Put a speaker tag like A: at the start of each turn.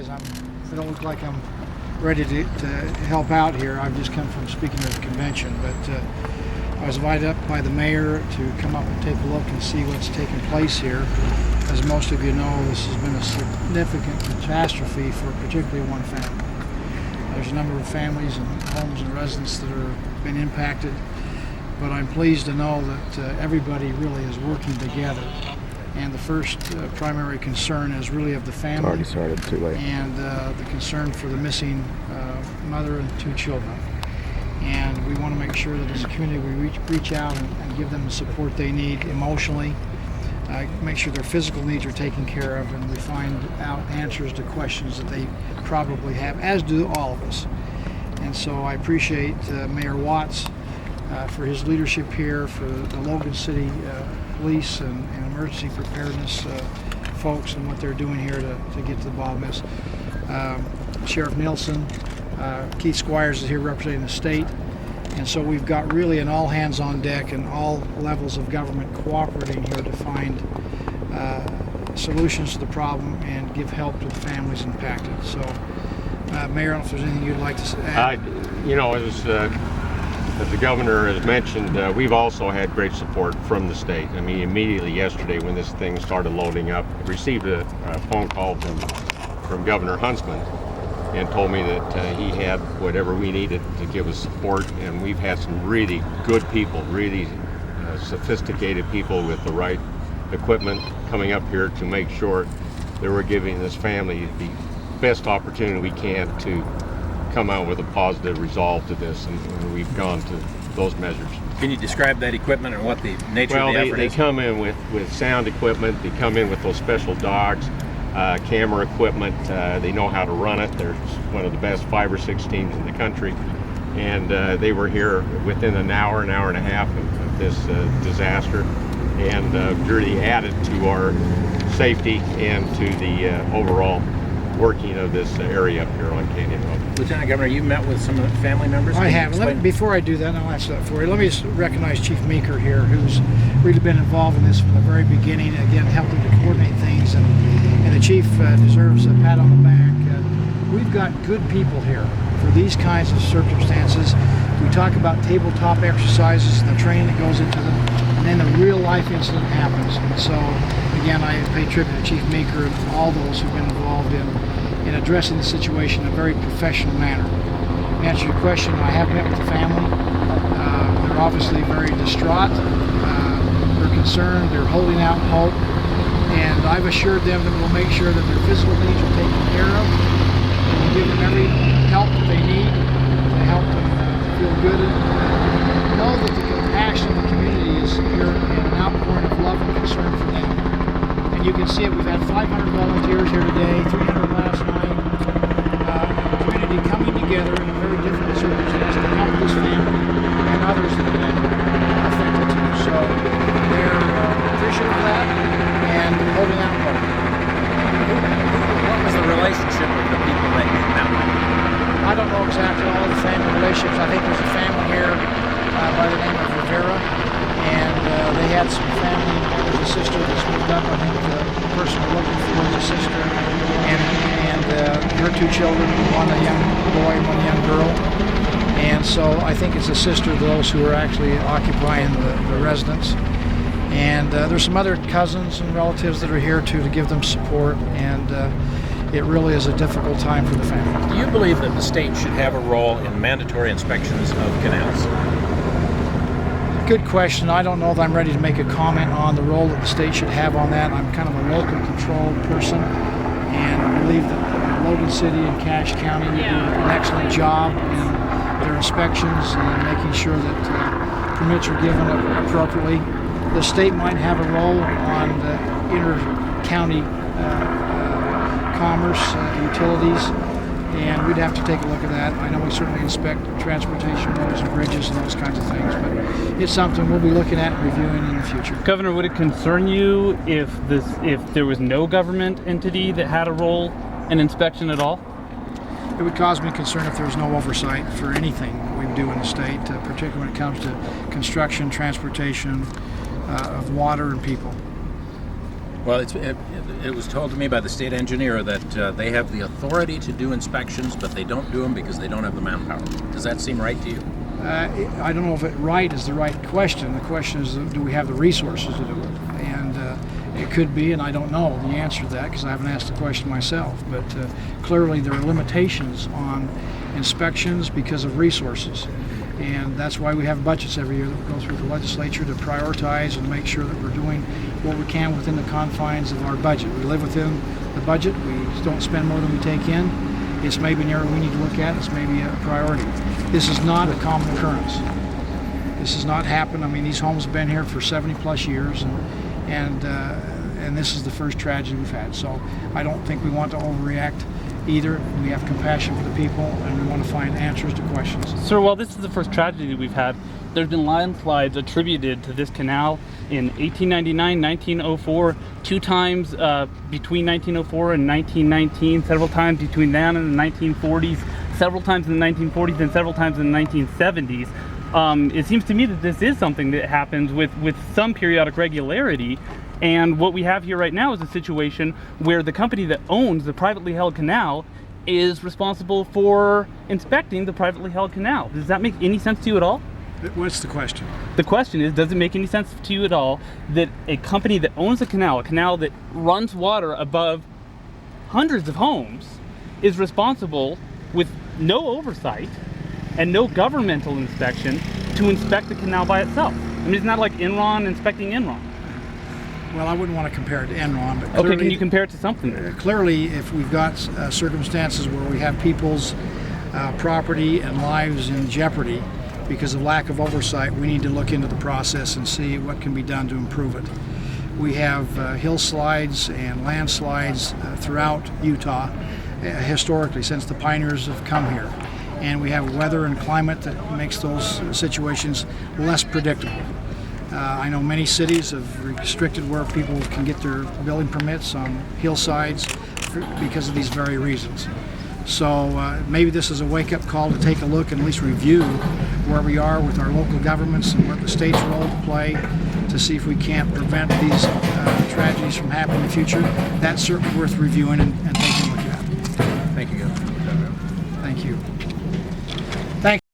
A: because I don't look like I'm ready to help out here. I've just come from speaking at a convention, but I was invited up by the mayor to come up and take a look and see what's taking place here. As most of you know, this has been a significant catastrophe for particularly one family. There's a number of families and homes and residents that have been impacted, but I'm pleased to know that everybody really is working together. And the first primary concern is really of the family.
B: Already started, too late.
A: And the concern for the missing mother and 2 children. And we want to make sure that as a community we reach out and give them the support they need emotionally, make sure their physical needs are taken care of, and we find out answers to questions that they probably have, as do all of us. And so I appreciate Mayor Watts for his leadership here, for the Logan City Police and emergency preparedness folks and what they're doing here to get to the bottom of this. Sheriff Nielsen, Keith Squires is here representing the state, and so we've got really an all hands on deck and all levels of government cooperating here to find solutions to the problem and give help to the families impacted. So Mayor, I don't know if there's anything you'd like to add.
C: As the governor has mentioned, we've also had great support from the state. I mean, immediately yesterday when this thing started loading up, I received a phone call from Governor Huntsman and told me that he had whatever we needed to give us support, and we've had some really good people, really sophisticated people with the right equipment coming up here to make sure that we're giving this family the best opportunity we can to come out with a positive resolve to this, and we've gone to those measures.
D: Can you describe that equipment and what the nature of the effort is?
C: They come in with sound equipment, they come in with those special dogs, camera equipment, they know how to run it. They're one of the best 5 or 6 teams in the country, and they were here within an hour and a half of this disaster, and really added to our safety and to the overall working of this area up here on Canyon Road.
D: Lieutenant Governor, you met with some of the family members?
A: I have. Before I do that, and I'll answer that for you, let me just recognize Chief Meeker here, who's really been involved in this from the very beginning, again, helping to coordinate things, and the Chief deserves a pat on the back. We've got good people here for these kinds of circumstances. We talk about tabletop exercises and the training that goes into them, and then the real life incident happens. And so, again, I pay tribute to Chief Meeker and all those who've been involved in addressing the situation in a very professional manner. To answer your question, I have met with the family. They're obviously very distraught. They're concerned. They're holding out hope. And I've assured them that we'll make sure that their physical needs are taken care of. We'll give them every help that they need to help them feel good and know that the compassion of the community is here in an outpouring of love and concern for them. And you can see it. We've had 500 volunteers here today, 300 last night. Community coming together in a very different circumstance to help this family and others that have been affected too. So they're appreciative of that and holding out hope.
D: What was the relationship with the people that you met with?
A: I don't know exactly all of the family relationships. I think there's a family here by the name of Rivera, and they had some family. There's a sister that's moved up. I think the person we're looking for is a sister, and her 2 children, one a young boy and one young girl. And so I think it's a sister of those who are actually occupying the residence. And there's some other cousins and relatives that are here too to give them support, and it really is a difficult time for the family.
D: Do you believe that the state should have a role in mandatory inspections of canals?
A: Good question. I don't know that I'm ready to make a comment on the role that the state should have on that. I'm kind of a local control person, and I believe that Logan City and Cache County do an excellent job in their inspections and making sure that permits are given appropriately. The state might have a role on the inter-county commerce, utilities, and we'd have to take a look at that. I know we certainly inspect transportation, roads and bridges and those kinds of things, but it's something we'll be looking at and reviewing in the future.
E: Governor, would it concern you if there was no government entity that had a role in inspection at all?
A: It would cause me concern if there was no oversight for anything we do in the state, particularly when it comes to construction, transportation, of water and people.
B: Well, it was told to me by the state engineer that they have the authority to do inspections, but they don't do them because they don't have the manpower. Does that seem right to you?
A: I don't know if right is the right question. The question is, do we have the resources to do it? And it could be, and I don't know the answer to that because I haven't asked the question myself. But clearly there are limitations on inspections because of resources. And that's why we have budgets every year that go through the legislature to prioritize and make sure that we're doing what we can within the confines of our budget. We live within the budget. We don't spend more than we take in. It's maybe an area we need to look at. It's maybe a priority. This is not a common occurrence. This has not happened. I mean, these homes have been here for 70 plus years, and this is the first tragedy we've had. So I don't think we want to overreact either. We have compassion for the people, and we want to find answers to questions.
E: Sir, while this is the first tragedy we've had, there's been landslides attributed to this canal in 1899, 1904, 2 times between 1904 and 1919, several times between then and the 1940s, several times in the 1940s, and several times in the 1970s. It seems to me that this is something that happens with some periodic regularity. And what we have here right now is a situation where the company that owns the privately held canal is responsible for inspecting the privately held canal. Does that make any sense to you at all?
A: What's the question?
E: The question is, does it make any sense to you at all that a company that owns a canal that runs water above hundreds of homes, is responsible with no oversight and no governmental inspection to inspect the canal by itself? I mean, it's not like Enron inspecting Enron.
A: Well, I wouldn't want to compare it to Enron, but
E: Okay, can you compare it to something?
A: Clearly, if we've got circumstances where we have people's property and lives in jeopardy because of lack of oversight, we need to look into the process and see what can be done to improve it. We have hillslides and landslides throughout Utah historically since the pioneers have come here. And we have weather and climate that makes those situations less predictable. I know many cities have restricted where people can get their building permits on hillsides because of these very reasons. So maybe this is a wake-up call to take a look and at least review where we are with our local governments and what the state's role to play to see if we can't prevent these tragedies from happening in the future. That's certainly worth reviewing and taking a look at.
B: Thank you, Governor.
A: Thank you.